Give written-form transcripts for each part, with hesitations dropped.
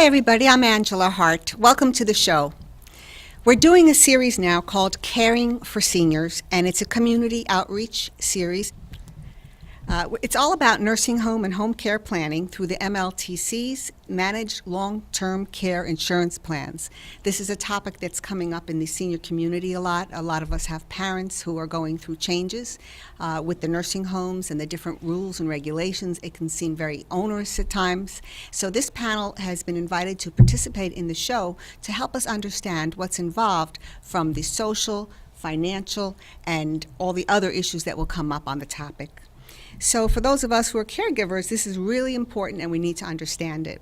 Hi, everybody. I'm Angela Hart. Welcome to the show. We're doing a series now called Caring for Seniors, and it's a community outreach series. It's all about nursing home and home care planning through the MLTC's Managed Long-Term Care Insurance Plans. This is a topic that's coming up in the senior community a lot. A lot of us have parents who are going through changes with the nursing homes and the different rules and regulations. It can seem very onerous at times. So this panel has been invited to participate in the show to help us understand what's involved from the social, financial, and all the other issues that will come up on the topic. So for those of us who are caregivers, this is really important and we need to understand it.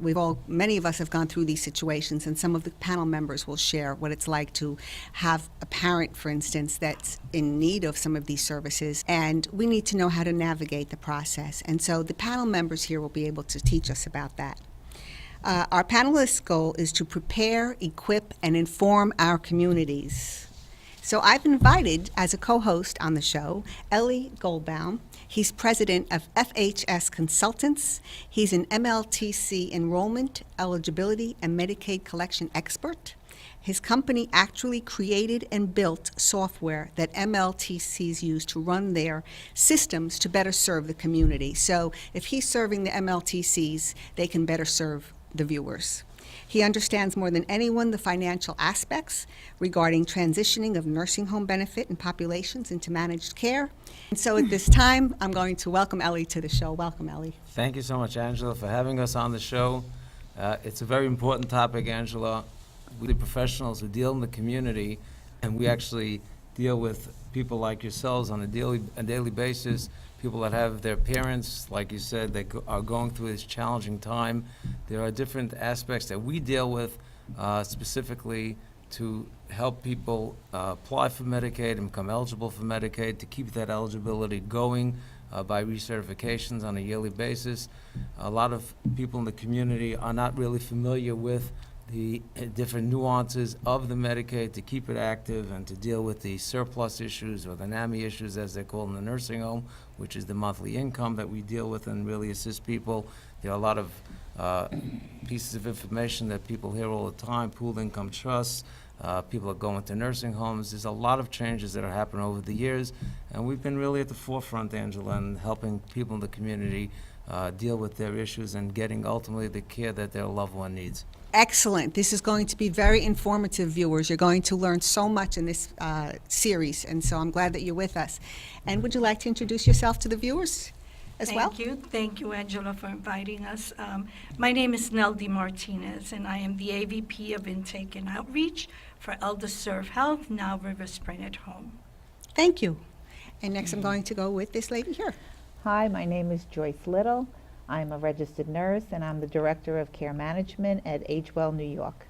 Many of us have gone through these situations, and some of the panel members will share what it's like to have a parent, for instance, that's in need of some of these services, and we need to know how to navigate the process. And so the panel members here will be able to teach us about that. Our panelists' goal is to prepare, equip, and inform our communities. So I've invited, as a co-host on the show, Ellie Goldbaum. He's president of FHS Consultants. He's an MLTC enrollment, eligibility, and Medicaid collection expert. His company actually created and built software that MLTCs use to run their systems to better serve the community. So if he's serving the MLTCs, they can better serve the viewers. He understands more than anyone the financial aspects regarding transitioning of nursing home benefit and populations into managed care. And so at this time, I'm going to welcome Ellie to the show. Welcome, Ellie. Thank you so much, Angela, for having us on the show. It's a very important topic, Angela. We, the professionals who deal in the community, and we actually deal with people like yourselves on a daily basis, people that have their parents, like you said, that are going through this challenging time. There are different aspects that we deal with specifically to help people apply for Medicaid and become eligible for Medicaid, to keep that eligibility going by recertifications on a yearly basis. A lot of people in the community are not really familiar with the different nuances of the Medicaid to keep it active and to deal with the surplus issues, or the NAMI issues as they're called in the nursing home, which is the monthly income that we deal with and really assist people. There are a lot of pieces of information that people hear all the time, pooled income trusts, people are going to nursing homes. There's a lot of changes that are happening over the years, and we've been really at the forefront, Angela, in helping people in the community deal with their issues and getting ultimately the care that their loved one needs. Excellent. This is going to be very informative, viewers. You're going to learn so much in this series, and so I'm glad that you're with us. And would you like to introduce yourself to the viewers as well? Thank you, Angela, for inviting us. My name is Neldy Martinez, and I am the AVP of Intake and Outreach for Elder Serve Health, now River Spring at Home. Thank you. And next I'm going to go with this lady here. Hi, my name is Joyce Little. I'm a registered nurse, and I'm the Director of Care Management at Agewell, New York.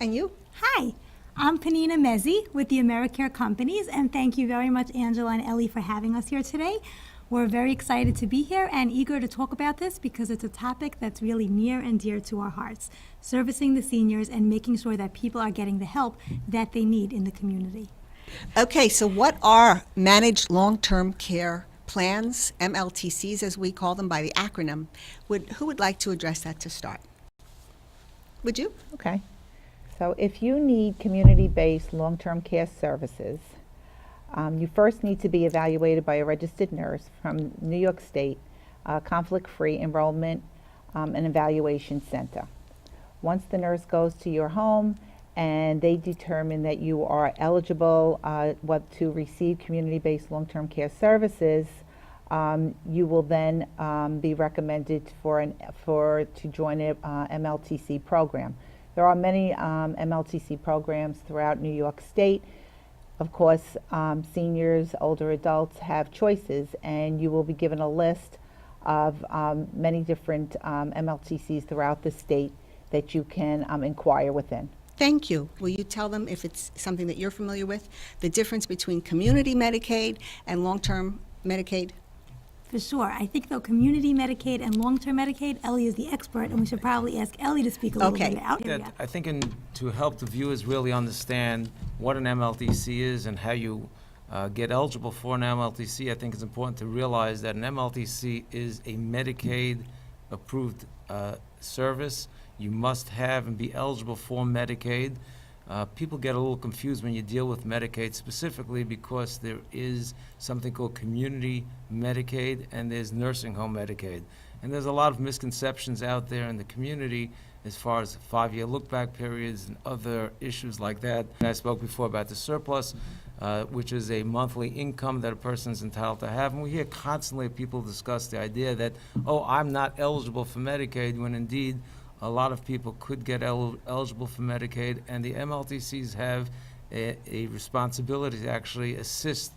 And you? Hi, I'm Panina Mezzi with the AmeriCare Companies, and thank you very much, Angela and Ellie, for having us here today. We're very excited to be here and eager to talk about this because it's a topic that's really near and dear to our hearts, servicing the seniors and making sure that people are getting the help that they need in the community. Okay, so what are managed long-term care plans, MLTCs as we call them by the acronym? Who would like to address that to start? Would you? Okay. So if you need community-based long-term care services, you first need to be evaluated by a registered nurse from New York State, conflict-free enrollment and evaluation center. Once the nurse goes to your home and they determine that you are eligible to receive community-based long-term care services, you will then be recommended to join a MLTC program. There are many MLTC programs throughout New York State. Of course, seniors, older adults have choices, and you will be given a list of many different MLTCs throughout the state that you can inquire within. Thank you. Will you tell them, if it's something that you're familiar with, the difference between community Medicaid and long-term Medicaid? For sure. I think, though, community Medicaid and long-term Medicaid, Ellie is the expert, and we should probably ask Ellie to speak a little bit out. I think to help the viewers really understand what an MLTC is and how you get eligible for an MLTC, I think it's important to realize that an MLTC is a Medicaid-approved service. You must have and be eligible for Medicaid. People get a little confused when you deal with Medicaid, specifically because there is something called community Medicaid and there's nursing home Medicaid. And there's a lot of misconceptions out there in the community as far as 5-year look-back periods and other issues like that. And I spoke before about the surplus, which is a monthly income that a person is entitled to have. And we hear constantly people discuss the idea that, oh, I'm not eligible for Medicaid, when indeed a lot of people could get eligible for Medicaid, and the MLTCs have a responsibility to actually assist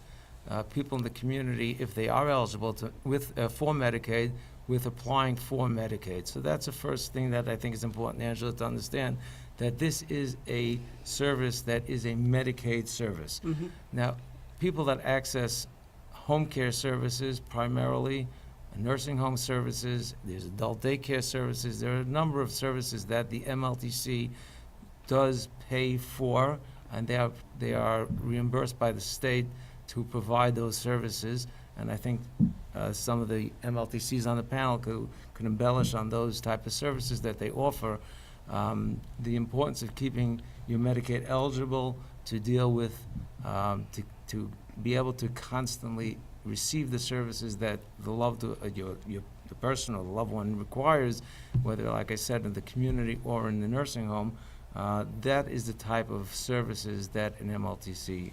people in the community, if they are eligible for Medicaid, with applying for Medicaid. So that's the first thing that I think is important, Angela, to understand, that this is a service that is a Medicaid service. Mm-hmm. Now, people that access home care services primarily, nursing home services, there's adult daycare services, there are a number of services that the MLTC does pay for, and they are reimbursed by the state to provide those services. And I think some of the MLTCs on the panel could embellish on those type of services that they offer. The importance of keeping your Medicaid eligible to deal with, to be able to constantly receive the services that the person or the loved one requires, whether, like I said, in the community or in the nursing home. That is the type of services that an MLTC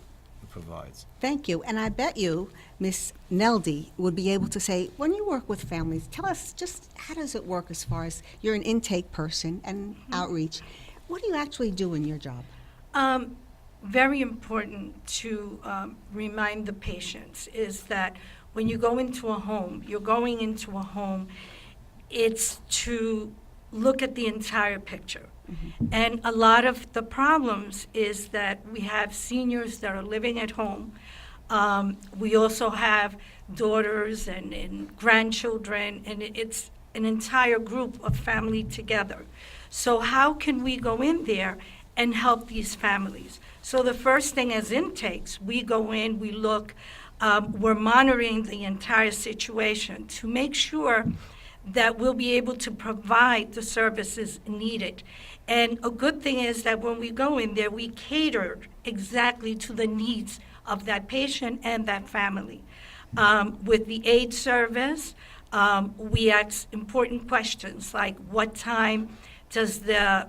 provides. Thank you. And I bet you, Ms. Neldy, would be able to say, when you work with families, tell us just how does it work as far as you're an intake person and outreach. What do you actually do in your job? Very important to remind the patients is that when you go into a home, you're going into a home, it's to look at the entire picture. Mm-hmm. And a lot of the problems is that we have seniors that are living at home. We also have daughters and grandchildren, and it's an entire group of family together. So how can we go in there and help these families? So the first thing as intakes, we go in, we look, we're monitoring the entire situation to make sure that we'll be able to provide the services needed. And a good thing is that when we go in there, we cater exactly to the needs of that patient and that family. With the aid service, we ask important questions like what time does the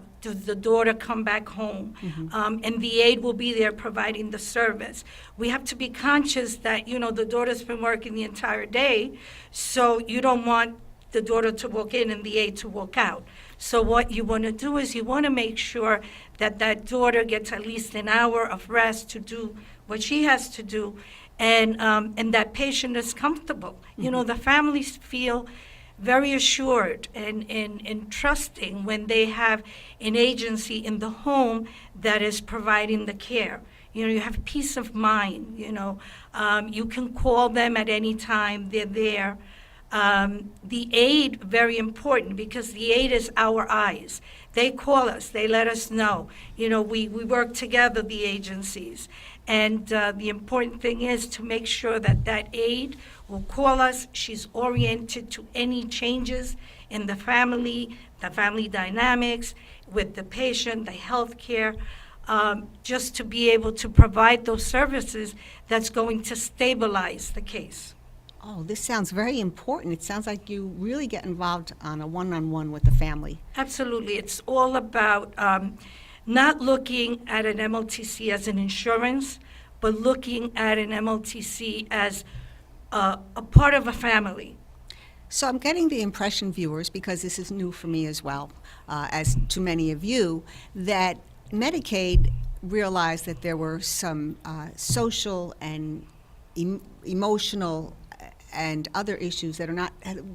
daughter come back home? Mm-hmm. And the aide will be there providing the service. We have to be conscious that, the daughter's been working the entire day, so you don't want the daughter to walk in and the aide to walk out. So what you want to do is you want to make sure that that daughter gets at least an hour of rest to do what she has to do, and that patient is comfortable. Mm-hmm. The families feel very assured and trusting when they have an agency in the home that is providing the care. You have peace of mind. You can call them at any time. They're there. The aid, very important, because the aid is our eyes. They call us, they let us know. We work together, the agencies. And the important thing is to make sure that that aid will call us. She's oriented to any changes in the family dynamics, with the patient, the health care, just to be able to provide those services that's going to stabilize the case. Oh, this sounds very important. It sounds like you really get involved on a one-on-one with the family. Absolutely. It's all about not looking at an MLTC as an insurance, but looking at an MLTC as a part of a family. So I'm getting the impression, viewers, because this is new for me as well, as to many of you, that Medicaid realized that there were some social and emotional and other issues that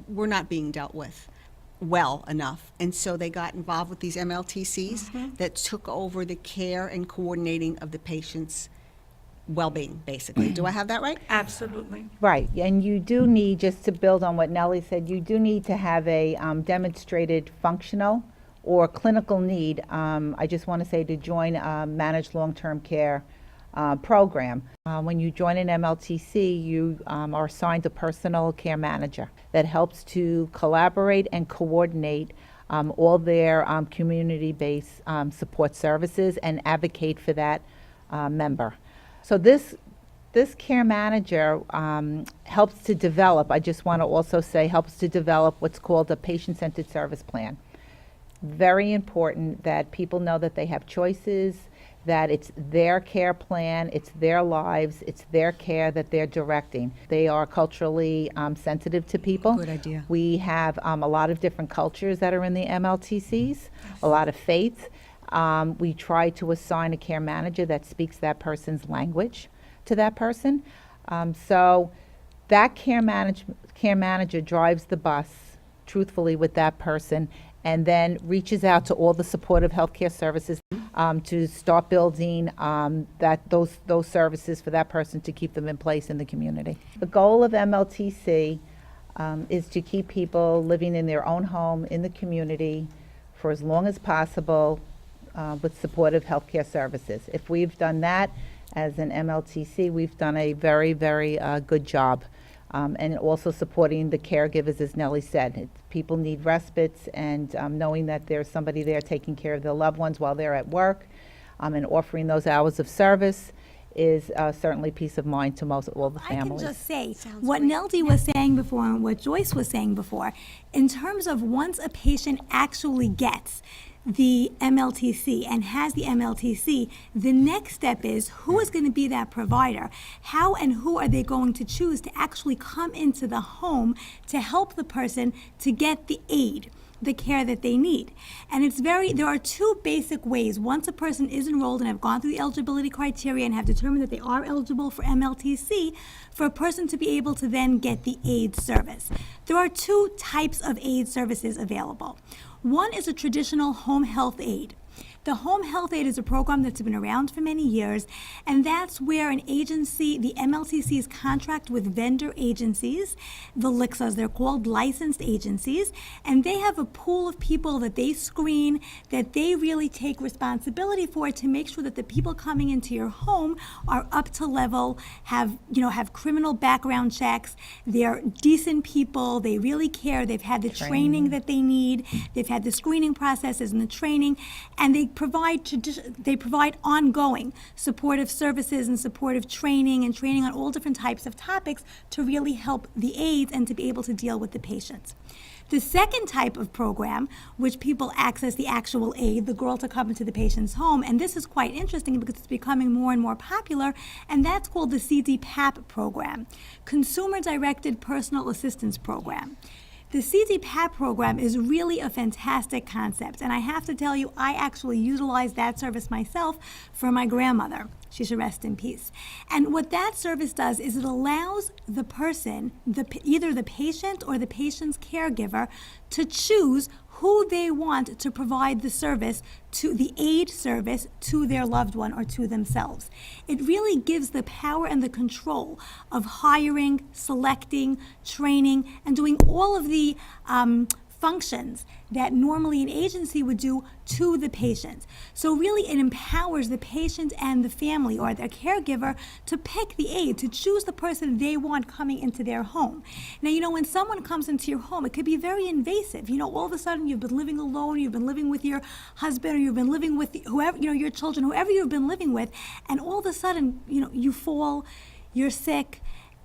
were not being dealt with well enough. And so they got involved with these MLTCs mm-hmm. that took over the care and coordinating of the patient's well-being, basically. Do I have that right? Absolutely. Right, and you do need, just to build on what Nellie said, you do need to have a demonstrated functional or clinical need. I just want to say to join a managed long-term care program. When you join an MLTC, you are assigned a personal care manager that helps to collaborate and coordinate all their community-based support services and advocate for that member. So this care manager helps to develop, I just want to also say, helps to develop what's called a patient-centered service plan. Very important that people know that they have choices, that it's their care plan, it's their lives, it's their care that they're directing. They are culturally sensitive to people. Good idea. We have a lot of different cultures that are in the MLTCs, a lot of faiths. We try to assign a care manager that speaks that person's language to that person. So that care manager drives the bus truthfully with that person and then reaches out to all the supportive healthcare services to start building those services for that person to keep them in place in the community. The goal of MLTC is to keep people living in their own home in the community for as long as possible with supportive healthcare services. If we've done that as an MLTC, we've done a very, very good job. And also supporting the caregivers, as Nellie said. People need respites, and knowing that there's somebody there taking care of their loved ones while they're at work and offering those hours of service is certainly peace of mind to all the I can families. just say, what Neldy was saying before and what Joyce was saying before, in terms of once a patient actually gets the MLTC and has the MLTC, the next step is who is going to be that provider? How and who are they going to choose to actually come into the home to help the person to get the aid, the care that they need? And there are two basic ways. Once a person is enrolled and have gone through the eligibility criteria and have determined that they are eligible for MLTC, for a person to be able to then get the aid service. There are two types of aid services available. One is a traditional home health aid. The home health aid is a program that's been around for many years, and that's where an agency, the MLTCs, contract with vendor agencies, the LICSAs, they're called licensed agencies, and they have a pool of people that they screen, that they really take responsibility for to make sure that the people coming into your home are up to level, have criminal background checks, they're decent people, they really care, they've had the training that they need, they've had the screening processes and the training, and they provide ongoing supportive services and supportive training and training on all different types of topics to really help the aides and to be able to deal with the patients. The second type of program, which people access the actual aid, the girl to come into the patient's home, and this is quite interesting because it's becoming more and more popular, and that's called the CDPAP program, Consumer Directed Personal Assistance Program. The CDPAP program is really a fantastic concept, and I have to tell you, I actually utilized that service myself for my grandmother. She should rest in peace. And what that service does is it allows the person, either the patient or the patient's caregiver, to choose who they want to provide the service to, the aid service to their loved one or to themselves. It really gives the power and the control of hiring, selecting, training, and doing all of the functions that normally an agency would do to the patient. So really it empowers the patient and the family or their caregiver to pick the aide, to choose the person they want coming into their home. Now, when someone comes into your home, it could be very invasive. All of a sudden you've been living alone, you've been living with your husband, or you've been living with whoever, your children, whoever you've been living with, and all of a sudden, you fall, you're sick,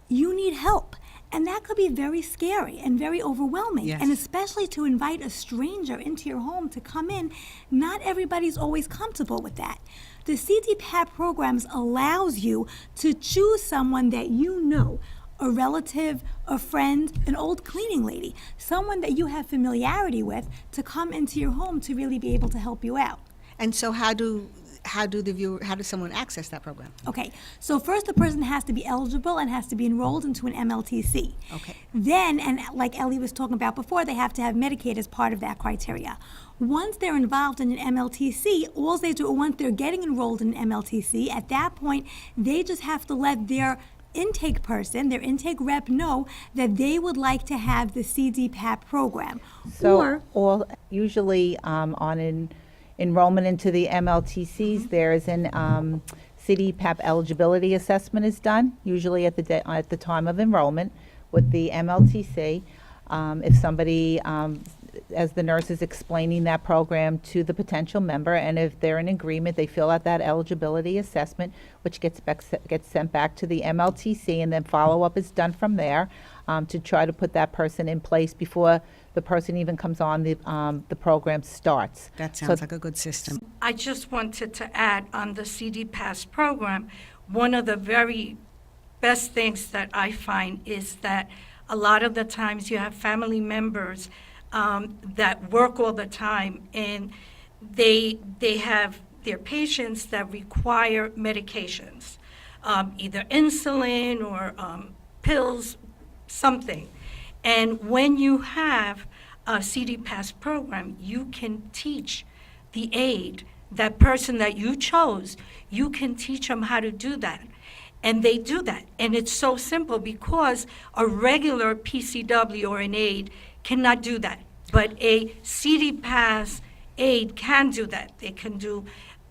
you need help. And that could be very scary and very overwhelming. Yes. And especially to invite a stranger into your home to come in, not everybody's always comfortable with that. The CDPAP programs allows you to choose someone that you know, a relative, a friend, an old cleaning lady, someone that you have familiarity with, to come into your home to really be able to help you out. And so how does someone access that program? Okay, so first the person has to be eligible and has to be enrolled into an MLTC. Okay. Then, and like Ellie was talking about before, they have to have Medicaid as part of that criteria. Once they're involved in an MLTC, all they do, once they're getting enrolled in an MLTC, at that point, they just have to let their intake person, their intake rep, know that they would like to have the CDPAP program. So usually on enrollment into the MLTCs, there is an CDPAP eligibility assessment is done, usually at the time of enrollment with the MLTC. If somebody as the nurse is explaining that program to the potential member, and if they're in agreement, they fill out that eligibility assessment, which gets sent back to the MLTC, and then follow-up is done from there to try to put that person in place before the person even comes on, the program starts. That So- sounds like a good system. I just wanted to add on the CD Pass program, one of the very best things that I find is that a lot of the times you have family members that work all the time, and they have their patients that require medications, either insulin or pills, something. And when you have a CD Pass program, you can teach the aide, that person that you chose, you can teach them how to do that. And they do that. And it's so simple because a regular PCW or an aide cannot do that. But a CD Pass aide can do that. They can do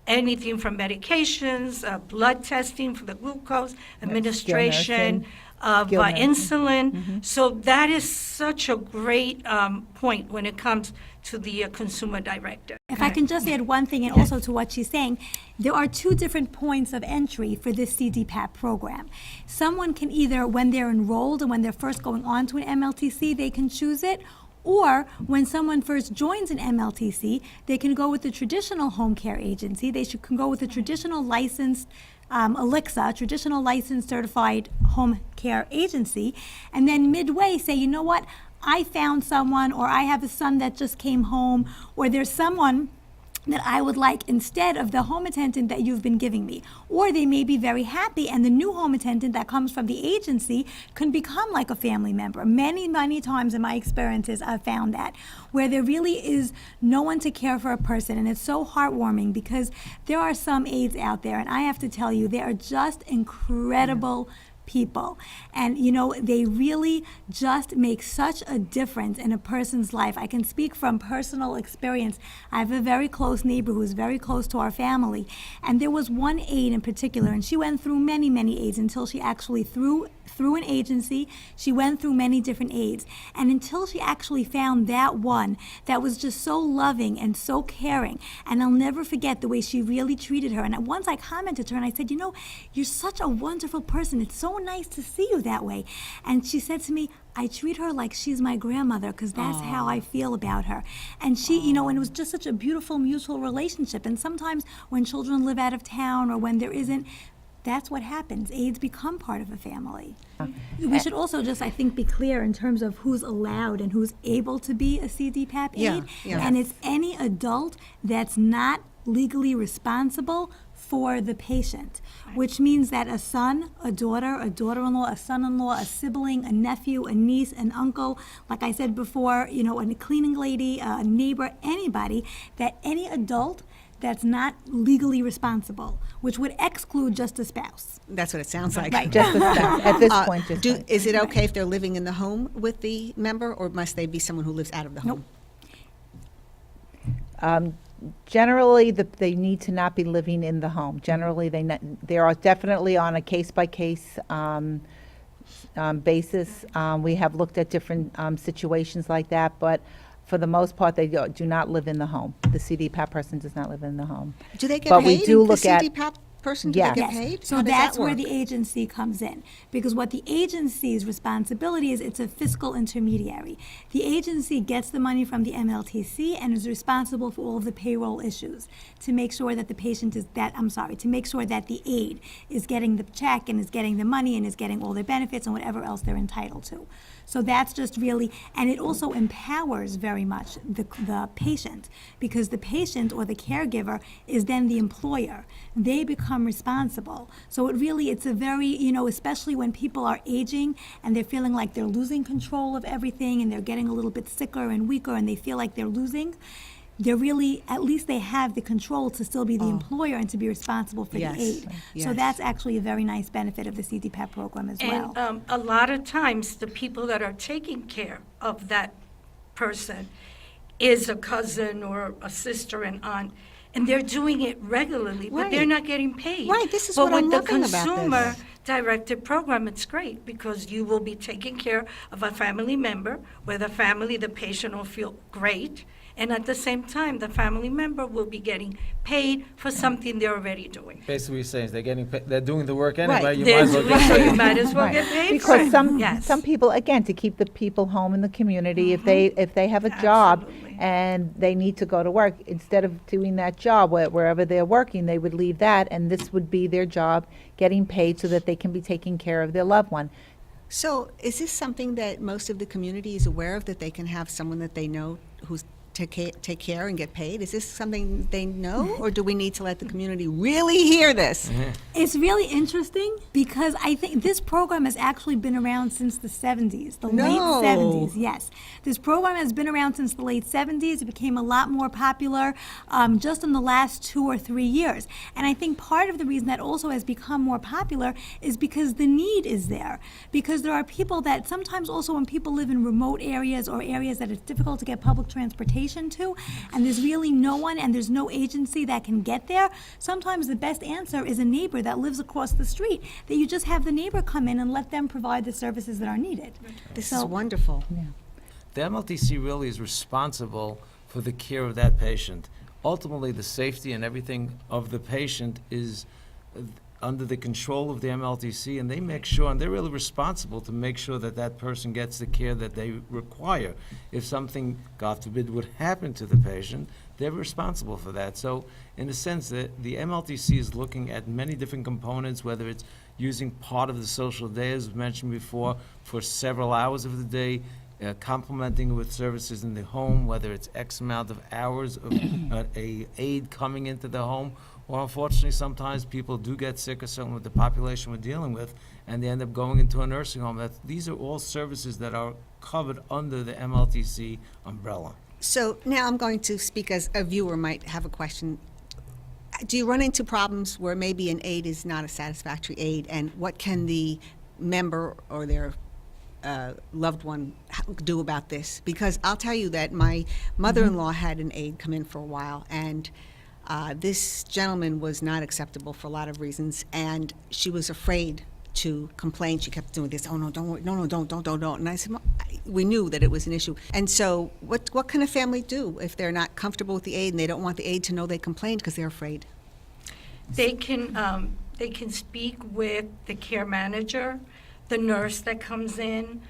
anything from medications, blood testing for the glucose, administration of Skill nursing. insulin. So that is such a great point when it comes to the consumer director. If I can just add one thing, and also to what she's saying, there are two different points of entry for this CDPAP program. Someone can either, when they're enrolled and when they're first going on to an MLTC, they can choose it, or when someone first joins an MLTC, they can go with the traditional home care agency. They can go with the traditional licensed ELIXA, traditional licensed certified home care agency, and then midway say, you know what, I found someone, or I have a son that just came home, or there's someone that I would like instead of the home attendant that you've been giving me. Or they may be very happy, and the new home attendant that comes from the agency can become like a family member. Many, many times in my experiences, I've found that, where there really is no one to care for a person, and it's so heartwarming because there are some aides out there, and I have to tell you, they are just incredible people. And, you know, they really just make such a difference in a person's life. I can speak from personal experience. I have a very close neighbor who's very close to our family. And there was one aide in particular, and she went through many, many aides until she actually, through an agency, she went through many different aides. And until she actually found that one that was just so loving and so caring. And I'll never forget the way she really treated her. And once I commented to her and I said, you know, you're such a wonderful person. It's so nice to see you that way. And she said to me, I treat her like she's my grandmother because that's how I feel about her. And she, you know, and it was just such a beautiful mutual relationship. And sometimes when children live out of town or when there isn't, that's what happens. Aides become part of a family. We should also just, I think, be clear in terms of who's allowed and who's able to be a CDPAP aide. Yeah. And it's any adult that's not legally responsible for the patient, which means that a son, a daughter-in-law, a son-in-law, a sibling, a nephew, a niece, an uncle, like I said before, you know, a cleaning lady, a neighbor, anybody, that any adult that's not legally responsible, which would exclude just a spouse. That's what it sounds like. Right. Just at this point, just Is it okay if they're living in the home with the member, or must they be someone who lives out of the home? generally, they need to not be living in the home. Generally, they are definitely on a case-by-case basis. We have looked at different situations like that, but for the most part, they do not live in the home. The CDPAP person does not live in the home. Do they get But paid? we do The look at- CDPAP person, do Yes. they get Yes. paid? So How does that's that where work? the agency comes in. Because what the agency's responsibility is, it's a fiscal intermediary. The agency gets the money from the MLTC and is responsible for all of the payroll issues to make sure that to make sure that the aide is getting the check and is getting the money and is getting all their benefits and whatever else they're entitled to. So that's just really, and it also empowers very much the patient, because the patient or the caregiver is then the employer. They become responsible. So it's a very, especially when people are aging and they're feeling like they're losing control of everything and they're getting a little bit sicker and weaker and they feel like they're losing, they're really, at least they have the control to still be the employer and to be responsible for Yes, the aid. So yes. that's actually a very nice benefit of the CDPAP program as well. And a lot of times, the people that are taking care of that person is a cousin or a sister and aunt, and they're doing it regularly, but they're Right. not getting paid. Right, this is But what I'm with the loving about consumer, this. directed program, it's great because you will be taking care of a family member where the patient will feel great. And at the same time, the family member will be getting paid for something they're already doing. Basically, what you're saying is they're doing the work anyway, Right. you might as well get So you paid. might as well Right. get paid for Because it. some Yes. people, again, to keep the people home in the community, if they have a job Absolutely. and they need to go to work, instead of doing that job wherever they're working, they would leave that, and this would be their job, getting paid so that they can be taking care of their loved one. So is this something that most of the community is aware of, that they can have someone that they know who's take care and get paid? Is this something they know, or do we need to let the community really hear this? It's really interesting because I think this program has actually been around since the 70s, the No. late 70s, yes. This program has been around since the late 70s. It became a lot more popular just in the last 2 or 3 years. And I think part of the reason that also has become more popular is because the need is there. Because there are people that sometimes also when people live in remote areas or areas that it's difficult to get public transportation to, and there's really no one and there's no agency that can get there, sometimes the best answer is a neighbor that lives across the street, that you just have the neighbor come in and let them provide the services that are needed. This is So- wonderful. The MLTC really is responsible for the care of that patient. Ultimately, the safety and everything of the patient is under the control of the MLTC, and they make sure, and they're really responsible to make sure that that person gets the care that they require. If something, God forbid, would happen to the patient, they're responsible for that. So, in a sense, the MLTC is looking at many different components, whether it's using part of the social day, as mentioned before, for several hours of the day, complementing it with services in the home, whether it's X amount of hours of a aide coming into the home, or unfortunately, sometimes people do get sick, or certainly with the population we're dealing with, and they end up going into a nursing home. These are all services that are covered under the MLTC umbrella. So now I'm going to speak as a viewer might have a question. Do you run into problems where maybe an aide is not a satisfactory aide, and what can the member or their loved one do about this? Because I'll tell you that my mother-in-law had an aide come in for a while, and this gentleman was not acceptable for a lot of reasons, and she was afraid to complain. She kept doing this. Oh no, don't worry. No, don't. And I said, we knew that it was an issue. And so, what can a family do if they're not comfortable with the aide and they don't want the aide to know they complained because they're afraid? They can speak with the care manager, the nurse that comes in.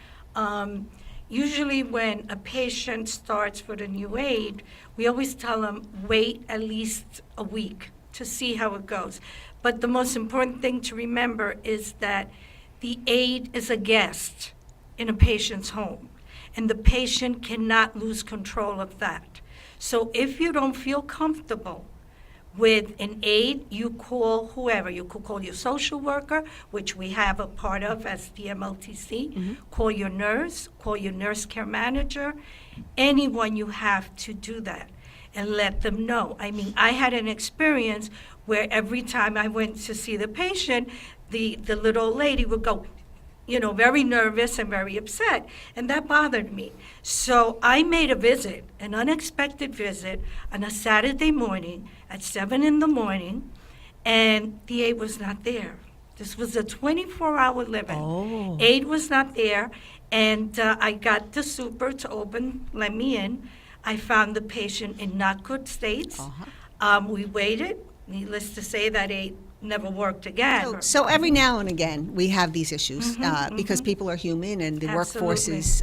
Usually when a patient starts for the new aide, we always tell them, wait at least a week to see how it goes. But the most important thing to remember is that the aide is a guest in a patient's home, and the patient cannot lose control of that. So if you don't feel comfortable with an aide, you call whoever. You could call your social worker, which we have a part of as the MLTC. Call your nurse care manager, anyone you have to do that, and let them know. I mean, I had an experience where every time I went to see the patient, the little old lady would go, very nervous and very upset, and that bothered me. So I made a visit, an unexpected visit, on a Saturday morning at 7 in the morning, and the aide was not there. This was a 24-hour living. Oh. Aide was not there, and I got the super to let me in. I found the patient in not good states. We waited. Needless to say, that aide never worked again. So every now and again, we have these issues because people are human and the workforce Absolutely. is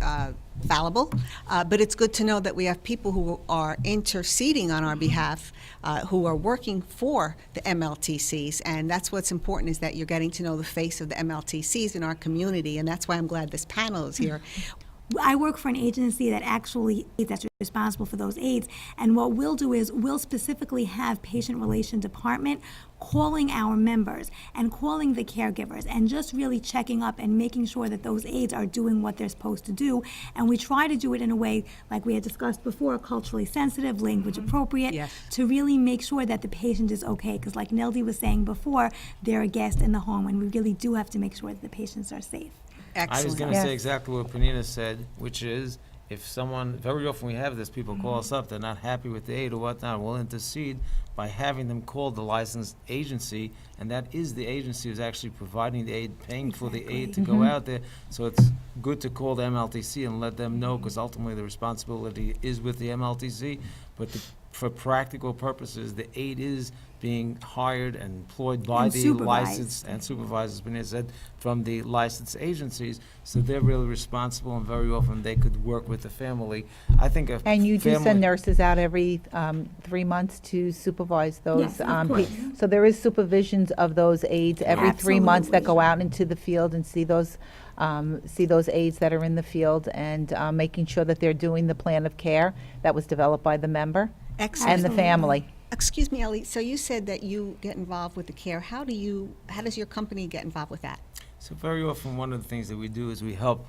fallible. But it's good to know that we have people who are interceding on our behalf, who are working for the MLTCs. And that's what's important, is that you're getting to know the face of the MLTCs in our community. And that's why I'm glad this panel is here. I work for an agency that's responsible for those aides, and what we'll do is we'll specifically have patient relation department calling our members and calling the caregivers and just really checking up and making sure that those aides are doing what they're supposed to do. And we try to do it in a way, like we had discussed before, culturally sensitive, language appropriate, Yes. to really make sure that the patient is okay. Because like Neldy was saying before, they're a guest in the home, and we really do have to make sure that the patients are safe. Excellent. I was going to Yes. say exactly what Panina said, which is, if someone, very often we have this, people call us up, they're not happy with the aid or whatnot, we'll intercede by having them call the licensed agency, and that is the agency who's actually providing the aid, paying for the aid to go out there. So it's good to call the MLTC and let them know, because ultimately the responsibility is with the MLTC, but for practical purposes, the aid is being hired and employed by And the supervised. licensed and supervised, as Benita said, from the licensed agencies. So they're really responsible, and very often they could work with the family. I think a And you do family- send nurses out every 3 months to supervise those? Yes, of course. So there is supervisions of those aides every 3 months that go out into the field and see those aides that are in the field, and making sure that they're doing the plan of care that was developed by the member Excellent. and the family. Excuse me, Ellie, so you said that you get involved with the care. How does your company get involved with that? So very often, one of the things that we do is we help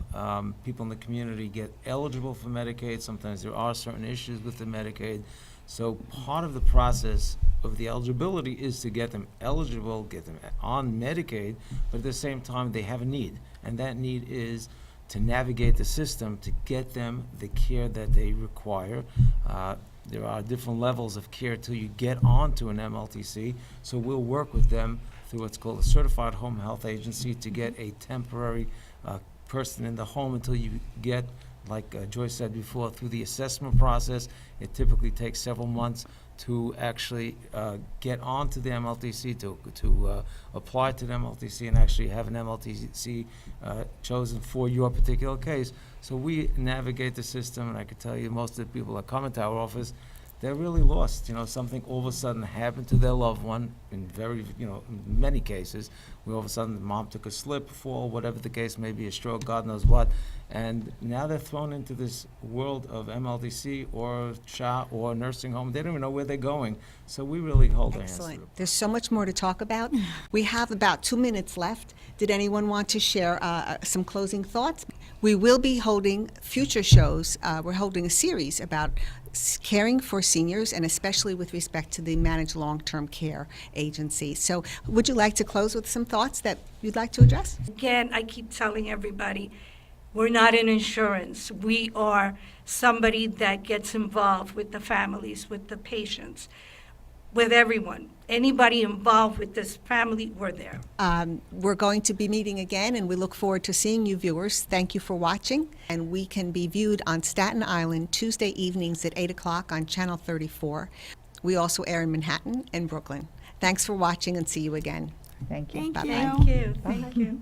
people in the community get eligible for Medicaid. Sometimes there are certain issues with the Medicaid. So part of the process of the eligibility is to get them eligible, get them on Medicaid, but at the same time, they have a need. And that need is to navigate the system to get them the care that they require. There are different levels of care till you get onto an MLTC. So we'll work with them through what's called a certified home health agency to get a temporary person in the home until you get, like Joyce said before, through the assessment process. It typically takes several months to actually get onto the MLTC, to apply to the MLTC and actually have an MLTC chosen for your particular case. So we navigate the system, and I can tell you most of the people that come into our office, they're really lost. You know, something all of a sudden happened to their loved one in in many cases, where all of a sudden the mom took a slip, fall, whatever the case may be, a stroke, God knows what. And now they're thrown into this world of MLTC or SHA or nursing home. They don't even know where they're going. So we really hold their hands through. Excellent. There's so much more to talk about. We have about 2 minutes left. Did anyone want to share some closing thoughts? We will be holding future shows. We're holding a series about caring for seniors, and especially with respect to the managed long-term care agency. So would you like to close with some thoughts that you'd like to address? Again, I keep telling everybody, we're not in insurance. We are somebody that gets involved with the families, with the patients, with everyone. Anybody involved with this family, we're there. We're going to be meeting again, and we look forward to seeing you viewers. Thank you for watching. And we can be viewed on Staten Island Tuesday evenings at 8 o'clock on Channel 34. We also air in Manhattan and Brooklyn. Thanks for watching, and see you again. Thank you. Thank Bye-bye. you. Thank you. Thank you.